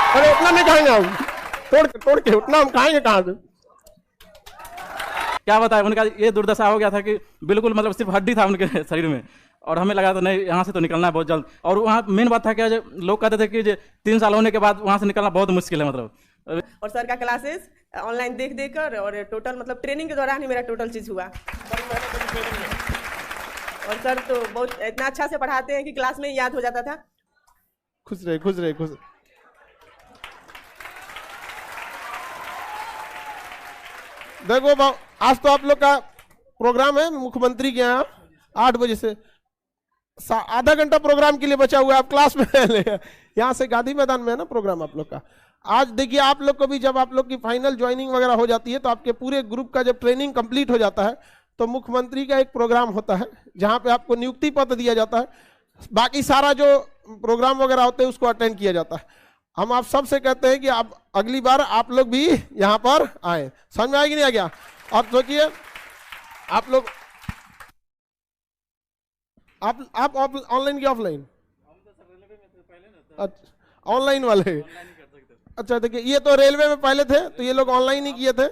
अरे उतना नहीं खाएंगे हम, तोड़ के उतना हम खाएंगे कहाँ से? क्या बताए, उनका ये दुर्दशा हो गया था कि बिल्कुल मतलब सिर्फ हड्डी था उनके शरीर में, और हमें लगा था नहीं यहाँ से तो निकलना है बहुत जल्द। और वहाँ मेन बात था क्या, जो लोग कहते थे कि 3 साल होने के बाद वहाँ से निकलना बहुत मुश्किल है मतलब। और सर का क्लासेस ऑनलाइन देख कर, और टोटल मतलब ट्रेनिंग के दौरान ही मेरा टोटल चीज़ हुआ। और सर तो बहुत इतना अच्छा से पढ़ाते हैं कि क्लास में याद हो जाता था। खुश रहे, खुश रहे, खुश। देखो आज तो आप लोग का प्रोग्राम है मुख्यमंत्री के यहाँ 8 बजे से, आधा घंटा प्रोग्राम के लिए बचा हुआ है। आप क्लास में यहाँ से गांधी मैदान में है ना प्रोग्राम आप लोग का। आज देखिए आप लोग को भी जब आप लोग की फाइनल ज्वाइनिंग वगैरह हो जाती है तो आपके पूरे ग्रुप का जब ट्रेनिंग कंप्लीट हो जाता है तो मुख्यमंत्री का एक प्रोग्राम होता है जहाँ पे आपको नियुक्ति पत्र दिया जाता है। बाकी सारा जो प्रोग्राम वगैरह होते हैं उसको अटेंड किया जाता है। हम आप सबसे कहते हैं कि आप अगली बार आप लोग भी यहाँ पर आए। समझ में आएगी नहीं आ गया? आप सोचिए आप लोग आप ऑनलाइन की ऑफलाइन? ऑनलाइन वाले। अच्छा देखिए ये तो रेलवे में पहले थे तो ये लोग ऑनलाइन ही किए थे।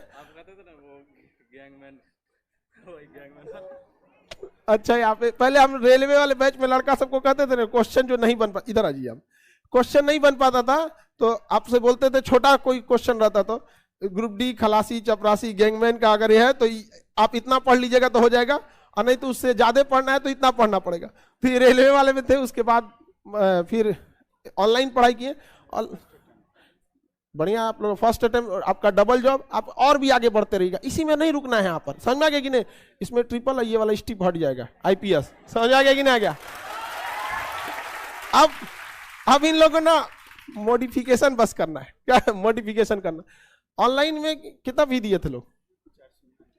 अच्छा यहाँ पे पहले हम रेलवे वाले बैच में लड़का सबको कहते थे ना क्वेश्चन जो नहीं बन पा, इधर आ जाइए आप, क्वेश्चन नहीं बन पाता था तो आपसे बोलते थे छोटा कोई क्वेश्चन रहता तो ग्रुप डी खलासी चपरासी गैंगमैन का अगर ये है तो आप इतना पढ़ लीजिएगा तो हो जाएगा, और नहीं तो उससे ज्यादा पढ़ना है तो इतना पढ़ना पड़ेगा। फिर रेलवे वाले में थे, उसके बाद फिर ऑनलाइन पढ़ाई किए। बढ़िया आप लोग फर्स्ट अटेम्प्ट आपका डबल जॉब, आप और भी आगे बढ़ते रहिएगा, इसी में नहीं रुकना है यहाँ पर। समझ में आ गया कि नहीं? इसमें ट्रिपल ये वाला स्टिप हट जाएगा IPS। समझ आ गया कि नहीं आ गया? अब इन लोगों ना मॉडिफिकेशन बस करना है। क्या मॉडिफिकेशन करना? ऑनलाइन में कितना फी दिए थे लोग?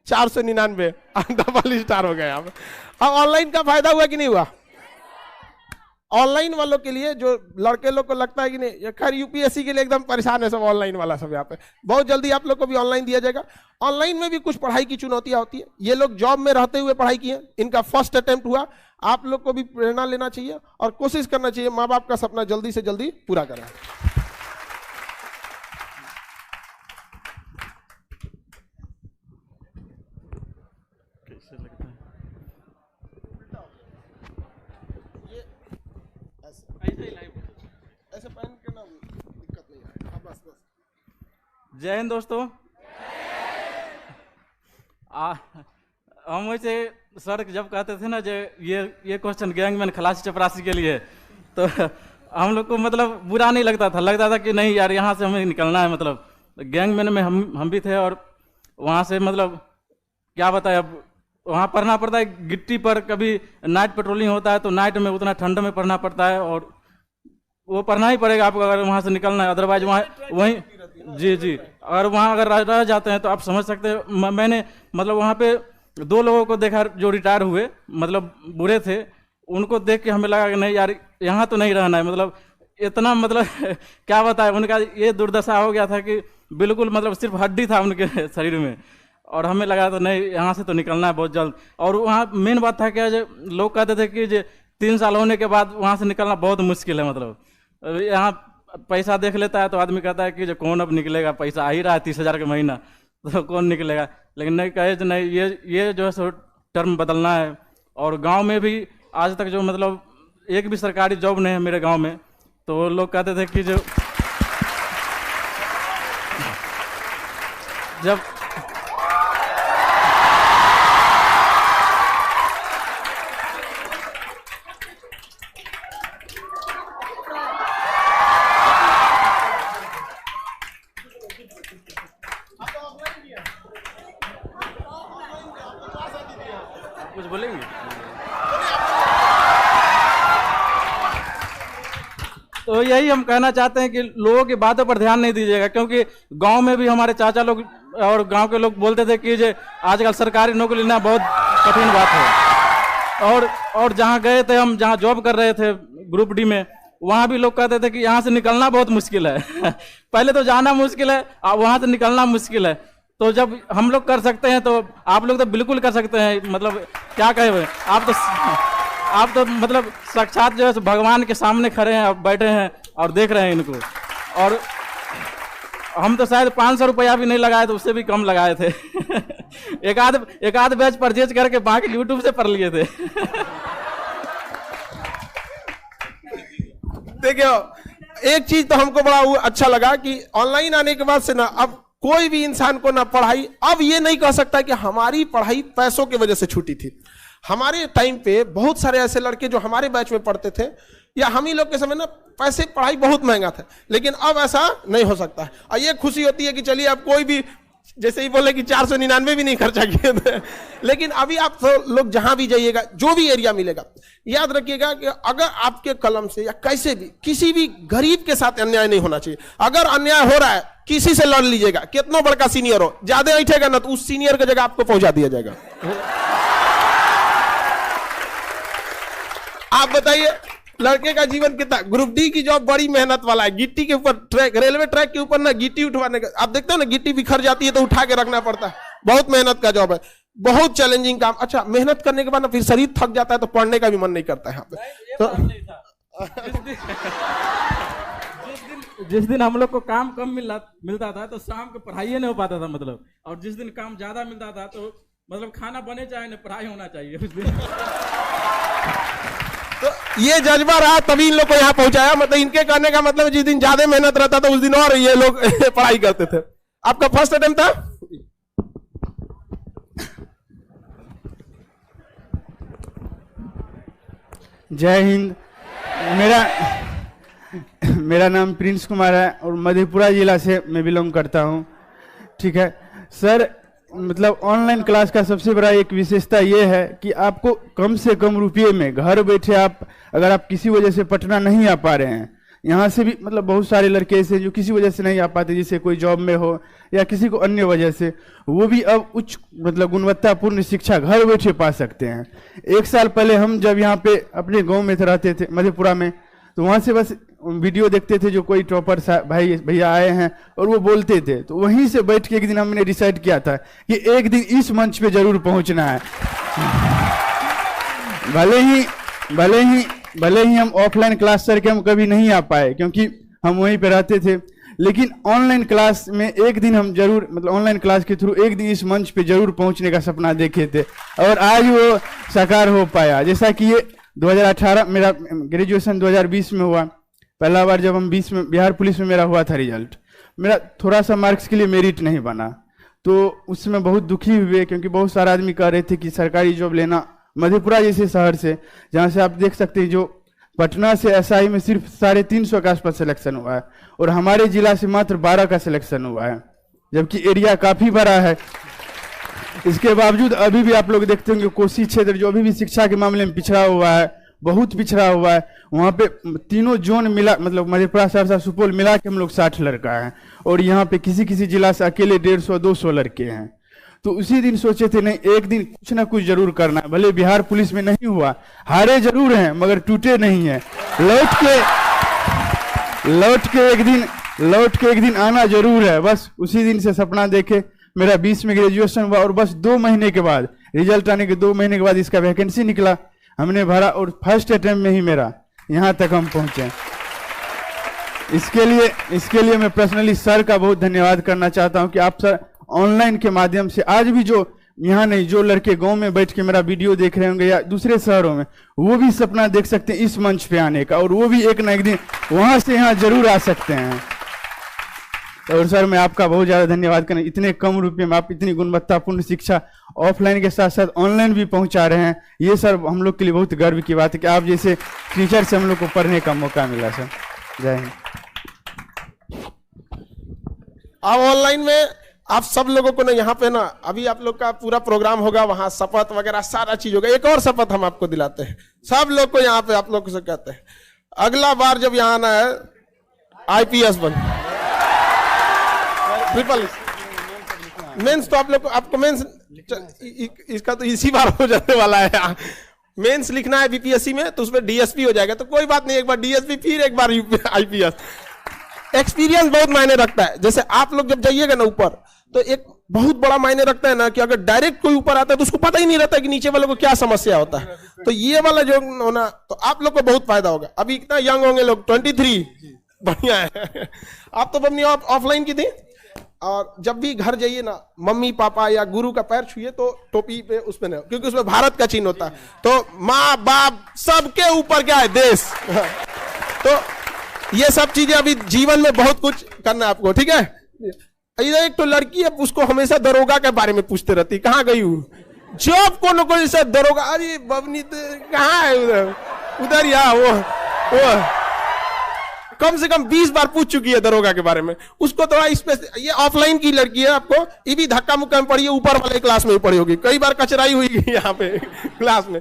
499, डबल स्टार हो गया। अब ऑनलाइन का फायदा हुआ कि नहीं हुआ? ऑनलाइन वालों के लिए जो लड़के लोग को लगता है कि नहीं, खैर UPSC के लिए एकदम परेशान है सब ऑनलाइन वाला सब। यहाँ पे बहुत जल्दी आप लोग को भी ऑनलाइन दिया जाएगा। ऑनलाइन में भी कुछ पढ़ाई की चुनौतियां होती है। ये लोग जॉब में रहते हुए पढ़ाई किए, इनका फर्स्ट अटेम्प्ट हुआ। आप लोग को भी प्रेरणा लेना चाहिए और कोशिश करना चाहिए माँ बाप का सपना जल्दी से जल्दी पूरा करें। ऐसे पहन के ना दिक्कत नहीं आएगा। बस जय हिंद दोस्तों। हम वैसे सर जब कहते थे ना जो ये क्वेश्चन गैंगमैन खलासी चपरासी के लिए, तो हम लोग को मतलब बुरा नहीं लगता था कि नहीं यार यहाँ से हमें निकलना है। मतलब गैंगमैन में हम भी थे, और वहाँ से मतलब क्या बताए, अब वहाँ पढ़ना पड़ता है गिट्टी पर। कभी नाइट पेट्रोलिंग होता है तो नाइट में उतना ठंड में पढ़ना पड़ता है, और वो पढ़ना ही पड़ेगा आपको अगर वहाँ से निकलना है। अदरवाइज वहाँ वहीं जी अगर वहाँ अगर रह जाते हैं तो आप समझ सकते हैं। मैंने मतलब वहाँ पे 2 लोगों को देखा जो रिटायर हुए, मतलब बूढ़े थे, उनको देख के हमें लगा कि नहीं यार यहाँ तो नहीं रहना है। मतलब इतना मतलब क्या बताए, उनका ये दुर्दशा हो गया था कि बिल्कुल मतलब सिर्फ हड्डी था उनके शरीर में, और हमें लगा था नहीं यहाँ से तो निकलना है बहुत जल्द। और वहाँ मेन बात था क्या, जो लोग कहते थे कि 3 साल होने के बाद वहाँ से निकलना बहुत मुश्किल है। मतलब यहाँ पैसा देख लेता है तो आदमी कहता है कि जो कौन अब निकलेगा, पैसा आ ही रहा है 30,000 का महीना, तो कौन निकलेगा। लेकिन नहीं कहे तो नहीं, ये जो है सो टर्म बदलना है। और गांव में भी आज तक जो मतलब एक भी सरकारी जॉब नहीं है मेरे गांव में, तो वो लोग कहते थे कि जब कुछ बोलेंगे तो यही हम कहना चाहते हैं कि लोगों की बातों पर ध्यान नहीं दीजिएगा, क्योंकि गांव में भी हमारे चाचा लोग और गांव के लोग बोलते थे कि आजकल सरकारी नौकरी लेना बहुत कठिन बात है। और जहां गए थे हम, जहां जॉब कर रहे थे ग्रुप डी में, वहां भी लोग कहते थे कि यहाँ से निकलना बहुत मुश्किल है पहले तो जाना मुश्किल है, वहां से निकलना मुश्किल है। तो जब हम लोग कर सकते हैं तो आप लोग तो बिल्कुल कर सकते हैं। मतलब क्या कहे आप तो आप तो मतलब साक्षात जो है सो भगवान के सामने खड़े हैं, अब बैठे हैं और देख रहे हैं इनको। और हम तो शायद 500 रुपया भी नहीं लगाए थे, उससे भी कम लगाए थे। एक आध बैच परचेज करके बाकी यूट्यूब से पढ़ लिए थे। देखियो, एक चीज तो हमको बड़ा अच्छा लगा कि ऑनलाइन आने के बाद से ना अब कोई भी इंसान को ना पढ़ाई, अब ये नहीं कह सकता कि हमारी पढ़ाई पैसों की वजह से छूटी थी। हमारे टाइम पे बहुत सारे ऐसे लड़के जो हमारे बैच में पढ़ते थे या हम ही लोग के समय ना पैसे पढ़ाई बहुत महंगा था, लेकिन अब ऐसा नहीं हो सकता। और ये खुशी होती है कि चलिए अब कोई भी जैसे ही बोले कि 499 भी नहीं खर्चा किए थे, लेकिन अभी आप तो लोग जहां भी जाइएगा, जो भी एरिया मिलेगा, याद रखिएगा कि अगर आपके कलम से या कैसे भी किसी भी गरीब के साथ अन्याय नहीं होना चाहिए। अगर अन्याय हो रहा है किसी से लड़ लीजिएगा, कितना बड़का सीनियर हो, ज्यादा ऐठेगा ना तो उस सीनियर की जगह आपको पहुंचा दिया जाएगा। आप बताइए लड़के का जीवन कितना, ग्रुप डी की जॉब बड़ी मेहनत वाला है। गिट्टी के ऊपर ट्रैक, रेलवे ट्रैक के ऊपर ना गिट्टी उठवाने का, आप देखते हो ना गिट्टी बिखर जाती है तो उठा के रखना पड़ता है, बहुत मेहनत का जॉब है, बहुत चैलेंजिंग काम। अच्छा, मेहनत करने के बाद ना फिर शरीर थक जाता है तो पढ़ने का भी मन नहीं करता है यहाँ पे। तो जिस दिन हम लोग को काम कम मिलता था तो शाम को पढ़ाई नहीं हो पाता था मतलब, और जिस दिन काम ज्यादा मिलता था तो मतलब खाना बने चाहे ना पढ़ाई होना चाहिए उस दिन। तो ये जज्बा रहा तभी इन लोग को यहाँ पहुंचाया। मतलब इनके करने का मतलब जिस दिन ज्यादा मेहनत रहता था उस दिन और ये लोग पढ़ाई करते थे। आपका फर्स्ट अटेम्प्ट था? जय हिंद। मेरा नाम प्रिंस कुमार है और मधेपुरा जिला से मैं बिलोंग करता हूँ। ठीक है सर, मतलब ऑनलाइन क्लास का सबसे बड़ा एक विशेषता ये है कि आपको कम से कम रुपये में घर बैठे आप, अगर आप किसी वजह से पटना नहीं आ पा रहे हैं, यहाँ से भी मतलब बहुत सारे लड़के ऐसे जो किसी वजह से नहीं आ पाते, जैसे कोई जॉब में हो या किसी को अन्य वजह से, वो भी अब उच्च मतलब गुणवत्तापूर्ण शिक्षा घर बैठे पा सकते हैं। 1 साल पहले हम जब यहाँ पे अपने गाँव में रहते थे मधेपुरा में, तो वहाँ से बस वीडियो देखते थे जो कोई टॉपर भाई भैया आए हैं और वो बोलते थे, तो वहीं से बैठ के एक दिन हमने डिसाइड किया था कि एक दिन इस मंच पे जरूर पहुंचना है। भले ही हम ऑफलाइन क्लास सर के हम कभी नहीं आ पाए क्योंकि हम वहीं पे रहते थे, लेकिन ऑनलाइन क्लास में एक दिन हम जरूर, मतलब ऑनलाइन क्लास के थ्रू एक दिन इस मंच पे जरूर पहुंचने का सपना देखे थे और आज वो साकार हो पाया। जैसा कि ये 2018 मेरा ग्रेजुएशन 2020 में हुआ, पहला बार जब हम 20 में बिहार पुलिस में मेरा हुआ था रिजल्ट, मेरा थोड़ा सा मार्क्स के लिए मेरिट नहीं बना, तो उसमें बहुत दुखी हुए क्योंकि बहुत सारे आदमी कह रहे थे कि सरकारी जॉब लेना मधेपुरा जैसे शहर से, जहाँ से आप देख सकते हैं जो पटना से एसआई में सिर्फ 350 के आसपास सिलेक्शन हुआ है और हमारे जिला से मात्र 12 का सिलेक्शन हुआ है, जबकि एरिया काफी बड़ा है। इसके बावजूद अभी भी आप लोग देखते होंगे कोसी क्षेत्र जो अभी भी शिक्षा के मामले में पिछड़ा हुआ है, बहुत पिछड़ा हुआ है। वहाँ पे तीनों जोन मिला, मतलब मधेपुरा, सहरसा, सुपौल मिला के हम लोग 60 लड़का हैं और यहाँ पे किसी किसी जिला से अकेले 150-200 लड़के हैं। तो उसी दिन सोचे थे नहीं, एक दिन कुछ ना कुछ जरूर करना है। भले बिहार पुलिस में नहीं हुआ, हारे जरूर हैं मगर टूटे नहीं हैं। लौट के एक दिन आना जरूर है। बस उसी दिन से सपना देखे मेरा 20 में ग्रेजुएशन हुआ और बस 2 महीने के बाद, रिजल्ट आने के 2 महीने के बाद इसका वैकेंसी निकला, हमने भरा और फर्स्ट अटेम्प्ट में ही मेरा यहाँ तक हम पहुँचे। इसके लिए मैं पर्सनली सर का बहुत धन्यवाद करना चाहता हूँ कि आप सर ऑनलाइन के माध्यम से आज भी जो यहाँ नहीं, जो लड़के गांव में बैठ के मेरा वीडियो देख रहे होंगे या दूसरे शहरों में, वो भी सपना देख सकते हैं इस मंच पे आने का और वो भी एक ना एक दिन वहां से यहाँ जरूर आ सकते हैं। और सर मैं आपका बहुत ज़्यादा धन्यवाद करना, इतने कम रुपये में आप इतनी गुणवत्तापूर्ण शिक्षा ऑफलाइन के साथ साथ ऑनलाइन भी पहुंचा रहे हैं। ये सर हम लोग के लिए बहुत गर्व की बात है कि आप जैसे टीचर से हम लोग को पढ़ने का मौका मिला। सर जय हिंद। अब ऑनलाइन में आप सब लोगों को ना यहाँ पे ना अभी आप लोग का पूरा प्रोग्राम होगा, वहां शपथ वगैरह सारा चीज होगा। एक और शपथ हम आपको दिलाते हैं, सब लोग को यहाँ पे आप लोग से कहते हैं, अगला बार जब यहाँ आना है IPS बन ट्रिपल मेंस, तो आप लोग को, आपको मेंस इसका तो इसी बार हो जाने वाला है। मेंस लिखना है BPSC में तो उसमें DSP हो जाएगा, तो कोई बात नहीं, एक बार DSP फिर एक बार IPS। एक्सपीरियंस बहुत मायने रखता है। जैसे आप लोग जब जाइएगा ना ऊपर, तो एक बहुत बड़ा मायने रखता है ना, कि अगर डायरेक्ट कोई ऊपर आता है तो उसको पता ही नहीं रहता कि नीचे वाले को क्या समस्या होता है। तो ये वाला जो होना, तो आप लोग को बहुत फायदा होगा। अभी इतना यंग होंगे लोग, 23, बढ़िया है। आप तो अपनी ऑफलाइन की थी, और जब भी घर जाइए ना, मम्मी पापा या गुरु का पैर छुइए तो टोपी पे उस पे नहीं, क्योंकि उसमें भारत का चिन्ह होता है। तो माँ बाप सबके ऊपर क्या है, देश। तो ये सब चीजें अभी जीवन में बहुत कुछ करना है आपको, ठीक है। इधर एक तो लड़की है, उसको हमेशा दरोगा के बारे में पूछते रहती, कहाँ गई हूँ जॉब को न कोई से दरोगा, अरे बबनी तो कहाँ है, उधर यहाँ वो कम से कम 20 बार पूछ चुकी है दरोगा के बारे में। उसको थोड़ा ये ऑफलाइन की लड़की है, आपको ये भी धक्का मुक्का में पड़ी है, ऊपर वाले क्लास में ही पड़ी होगी, कई बार कचराई हुई यहाँ पे क्लास में।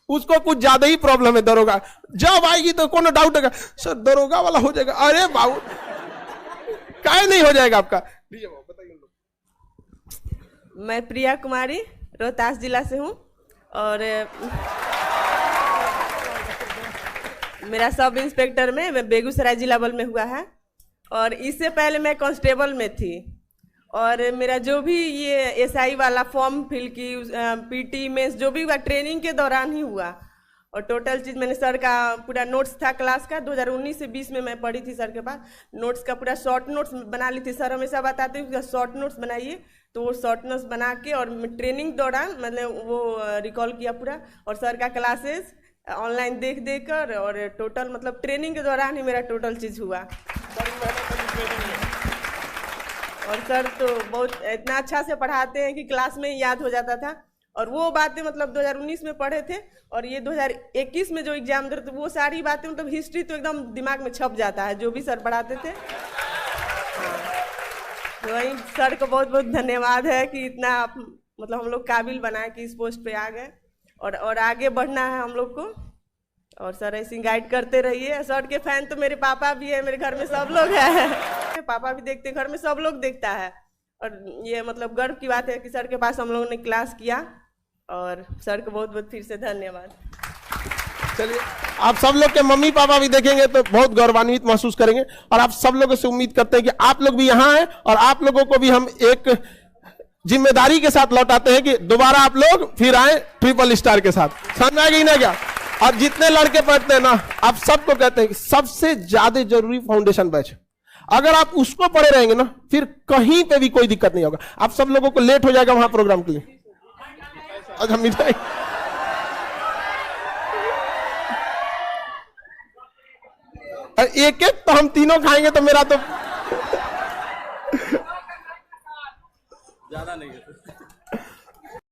उसको कुछ ज्यादा ही प्रॉब्लम है दरोगा, जब आएगी तो कोनो डाउट है सर दरोगा वाला हो जाएगा, अरे बाबू काहे नहीं हो जाएगा आपका। बताइए। मैं प्रिया कुमारी रोहतास जिला से हूँ, और मेरा सब इंस्पेक्टर में मैं बेगूसराय जिला बल में हुआ है, और इससे पहले मैं कांस्टेबल में थी। और मेरा जो भी ये एसआई वाला फॉर्म फिल की, पीटी मेंस जो भी हुआ ट्रेनिंग के दौरान ही हुआ। और टोटल चीज़ मैंने सर का पूरा नोट्स था क्लास का, 2019 से 20 में मैं पढ़ी थी सर के पास। नोट्स का पूरा शॉर्ट नोट्स बना ली थी, सर हमेशा बताते हैं शॉर्ट नोट्स बनाइए, तो वो शॉर्ट नोट्स बना के और ट्रेनिंग दौरान मैंने वो रिकॉल किया पूरा। और सर का क्लासेस ऑनलाइन देख कर, और टोटल मतलब ट्रेनिंग के दौरान ही मेरा टोटल चीज़ हुआ। और सर तो बहुत इतना अच्छा से पढ़ाते हैं कि क्लास में ही याद हो जाता था। और वो बातें मतलब 2019 में पढ़े थे, और ये 2021 में जो एग्जाम दे रहे थे वो सारी बातें मतलब हिस्ट्री तो एकदम दिमाग में छप जाता है, जो भी सर पढ़ाते थे। तो वही सर को बहुत बहुत धन्यवाद है कि इतना आप मतलब हम लोग काबिल बनाए कि इस पोस्ट पे आ गए, और आगे बढ़ना है हम लोग को। और सर ऐसे गाइड करते रहिए। सर के फैन तो मेरे पापा भी है, मेरे घर में सब लोग हैं, पापा भी देखते हैं, घर में सब लोग देखता है। और ये मतलब गर्व की बात है कि सर के पास हम लोगों ने क्लास किया, और सर को बहुत बहुत फिर से धन्यवाद। चलिए, आप सब लोग के मम्मी पापा भी देखेंगे तो बहुत गौरवान्वित महसूस करेंगे। और आप सब लोगों से उम्मीद करते हैं कि आप लोग भी यहाँ हैं, और आप लोगों को भी हम एक जिम्मेदारी के साथ लौटाते हैं कि दोबारा आप लोग फिर आए ट्रिपल स्टार के साथ। समझ में आ गई ना क्या? और जितने लड़के पढ़ते हैं ना, आप सबको कहते हैं कि सबसे ज्यादा जरूरी फाउंडेशन बैच, अगर आप उसको पढ़े रहेंगे ना, फिर कहीं पे भी कोई दिक्कत नहीं होगा। आप सब लोगों को लेट हो जाएगा वहां प्रोग्राम के लिए। अच्छा मिठाई एक एक तो हम तीनों खाएंगे तो मेरा तो ज्यादा नहीं है।